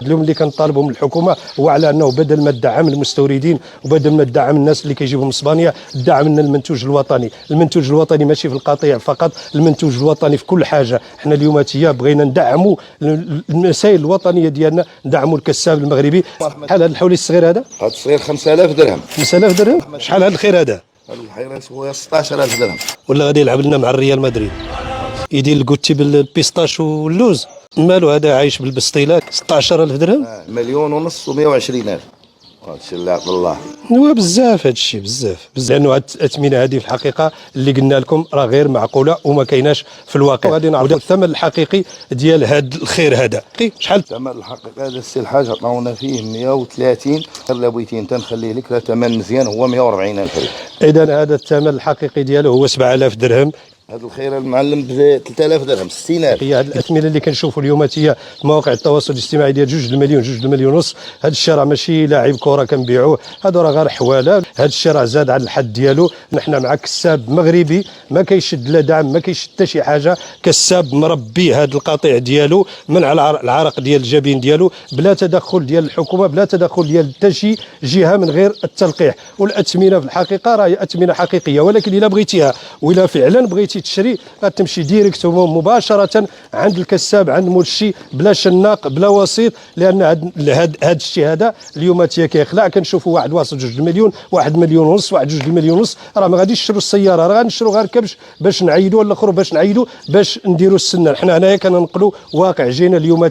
اليوم اللي كنطالبوا من الحكومه هو على انه بدل ما تدعم المستوردين وبدل ما تدعم الناس اللي كيجيبوا من اسبانيا، تدعم لنا المنتوج الوطني. المنتوج الوطني ماشي في القطيع فقط، المنتوج الوطني في كل حاجه. حنا اليوم بغينا ندعموا المسائل الوطنيه ديالنا، ندعموا الكساب المغربي. شحال هذا الحولي الصغير هذا؟ هذا الصغير 5000 درهم. 5000 درهم؟ شحال هذا الخير هذا؟ هذا الحيراس هو 16000 درهم. ولا غادي يلعب لنا مع الريال مدريد يدير الكوتي بالبيستاش واللوز؟ مالو هذا عايش بالبسطيلات؟ 16000 درهم؟ مليون ونص و120,000. هذا الشيء اللي عطا الله. هو بزاف هذا الشيء، بزاف لانه هذه الاثمنه هذه في الحقيقه اللي قلنا لكم راه غير معقوله وما كايناش في الواقع. غادي نعرفوا الثمن الحقيقي ديال هذا الخير هذا شحال؟ الثمن الحقيقي هذا السي الحاج عطاونا فيه 130. الا بغيتي انت نخليه لك ثمن مزيان هو 140,000 ريال. اذا هذا الثمن الحقيقي ديالو هو 7000 درهم. هذا الخير المعلم ب 3000 درهم 60,000. هي هذه الاثمنه اللي كنشوفوا اليوم في مواقع التواصل الاجتماعي ديال 2 المليون 2 المليون ونص. هذا الشيء راه ماشي لاعب كره كنبيعوه، هذا راه غير حواله. هذا الشيء راه زاد على الحد ديالو. نحن مع كساب مغربي ما كيشد لا دعم، ما كيشد حتى شي حاجه. كساب مربي هذا القطيع ديالو من على العرق ديال الجبين ديالو، بلا تدخل ديال الحكومه، بلا تدخل ديال حتى شي جهه من غير التلقيح. والاثمنه في الحقيقه راهي اثمنه حقيقيه، ولكن الا بغيتيها ولا فعلا بغيتي تشري غتمشي ديريكتومون مباشره عند الكساب، عند مرشي، بلا شناق بلا وسيط. لان هذا الشيء هذا اليوم كيخلع. كنشوفوا واحد واصل 2 المليون، 1 مليون ونص، واحد 2 المليون ونص. راه ما غاديش نشروا السياره، راه غنشروا غير كبش باش نعيدوا الاخر باش نعيدوا باش نديروا السنه. حنا هنايا كننقلوا واقع. جينا اليوم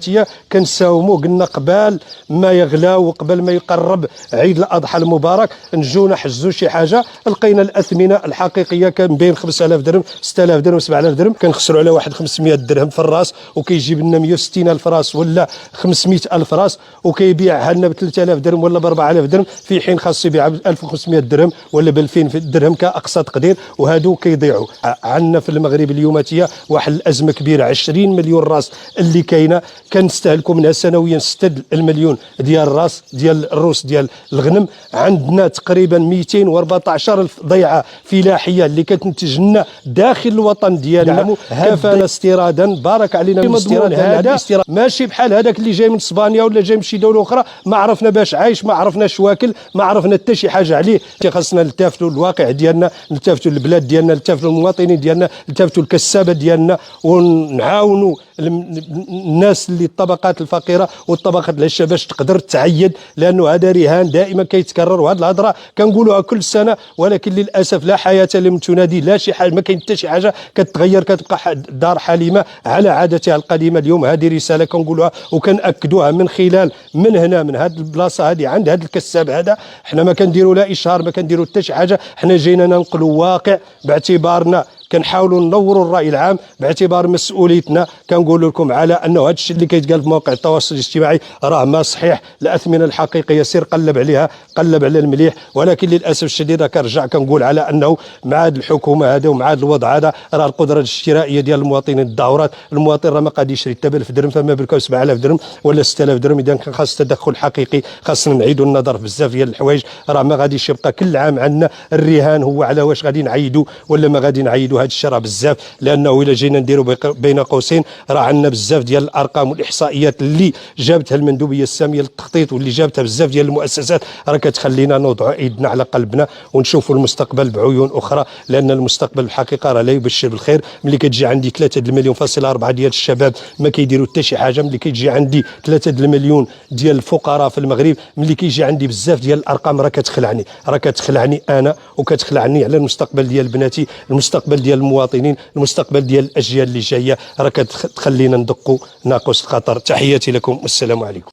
كنساوموا، قلنا قبل ما يغلى وقبل ما يقرب عيد الاضحى المبارك نجوا نحجزوا شي حاجه. لقينا الاثمنه الحقيقيه كان بين 5000 درهم 6000 درهم 7000 درهم. كنخسروا على واحد 500 درهم في الراس، وكيجيب لنا 160,000 راس ولا 500,000 راس، وكيبيعها لنا ب 3000 درهم ولا ب 4000 درهم، في حين خاص يبيعها ب 1500 درهم ولا ب 2000 درهم كاقصى تقدير. وهادو كيضيعوا. عندنا في المغرب اليوم واحد الازمه كبيره، 20 مليون راس اللي كاينه كنستهلكوا منها سنويا 6 المليون ديال الراس ديال الروس ديال الغنم. عندنا تقريبا 214,000 ضيعه فلاحيه اللي كتنتج لنا داخل الوطن ديالنا. كفانا استيرادا، بارك علينا الاستيراد. هذا ماشي بحال هذاك اللي جاي من اسبانيا ولا جاي من شي دوله اخرى، ما عرفنا باش عايش، ما عرفناش واكل، ما عرفنا حتى شي حاجه عليه. خاصنا نلتفتوا للواقع ديالنا، نلتفتوا للبلاد ديالنا، نلتفتوا للمواطنين ديالنا، نلتفتوا للكسابه ديالنا، ونعاونوا الناس اللي الطبقات الفقيره والطبقات الهشه باش تقدر تعيد. لانه هذا رهان دائما كيتكرر. وهذه الهضره كنقولوها كل سنه، ولكن للاسف لا حياه لمن تنادي، لا شي حاجه، ما كاين حتى شي حاجه كتغير. كتبقى دار حليمه على عادتها القديمه. اليوم هذه رساله كنقولوها وكنأكدوها من خلال من هنا من هذه البلاصه هذه عند هذا الكساب هذا. حنا ما كنديروا لا اشهار، ما كنديروا حتى شي حاجه. حنا جينا ننقلوا واقع باعتبارنا كنحاولوا ننوروا الراي العام باعتبار مسؤوليتنا. كنقول لكم على انه هذا الشيء اللي كيتقال في مواقع التواصل الاجتماعي راه ما صحيح. الاثمنه الحقيقيه سير قلب عليها، قلب على المليح. ولكن للاسف الشديد كنرجع كنقول على انه مع هذه الحكومه هذا ومع هذا الوضع هذا راه القدره الشرائيه ديال المواطنين الدورات. المواطن راه ما قادر يشري حتى ب 1000 درهم، فما بالك 7000 درهم ولا 6000 درهم. اذا كان خاص تدخل حقيقي، خاصنا نعيدوا النظر في بزاف ديال الحوايج. راه ما غاديش يبقى كل عام عندنا الرهان هو على واش غادي نعيدوا ولا ما غادي نعيدوا. هذا الشيء راه بزاف. لانه الا جينا نديروا بين قوسين راه عندنا بزاف ديال الارقام والاحصائيات اللي جابتها المندوبيه الساميه للتخطيط واللي جابتها بزاف ديال المؤسسات، راه كتخلينا نوضعوا ايدنا على قلبنا ونشوفوا المستقبل بعيون اخرى. لان المستقبل الحقيقه راه لا يبشر بالخير. ملي كتجي عندي 3 المليون فاصل 4 ديال الشباب ما كيديروا حتى شي حاجه، ملي كيجي عندي 3 المليون ديال الفقراء في المغرب، ملي كيجي عندي بزاف ديال الارقام، راه كتخلعني، راه كتخلعني انا وكتخلعني على المستقبل ديال بناتي، المستقبل ديال المواطنين، المستقبل ديال الاجيال اللي جايه. راه كتخلينا ندقوا ناقوس الخطر. تحياتي لكم والسلام عليكم.